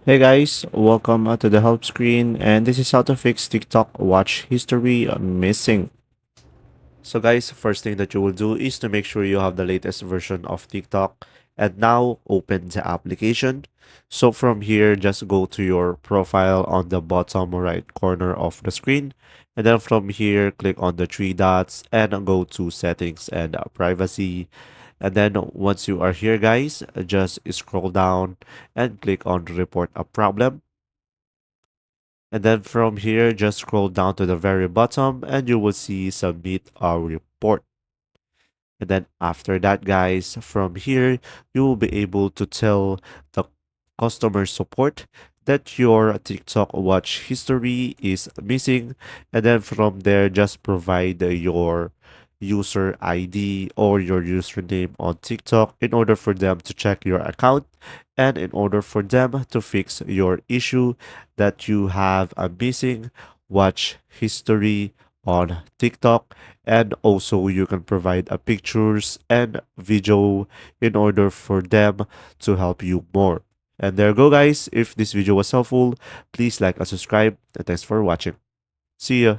Hey guys, welcome to the help screen, and this is how to fix TikTok watch history missing. So guys, first thing that you will do is to make sure you have the latest version of TikTok, and now open the application. So from here, just go to your profile on the bottom right corner of the screen, and then from here, click on the three dots and go to settings and privacy. And then once you are here guys, just scroll down and click on report a problem. And then from here, just scroll down to the very bottom and you will see submit a report. And then after that, guys, from here, you will be able to tell the customer support that your TikTok watch history is missing. And then from there, just provide your user ID or your username on TikTok in order for them to check your account and in order for them to fix your issue that you have a missing watch history on TikTok. And also you can provide a pictures and video in order for them to help you more. And there you go guys. If this video was helpful, please like and subscribe, and thanks for watching. See ya.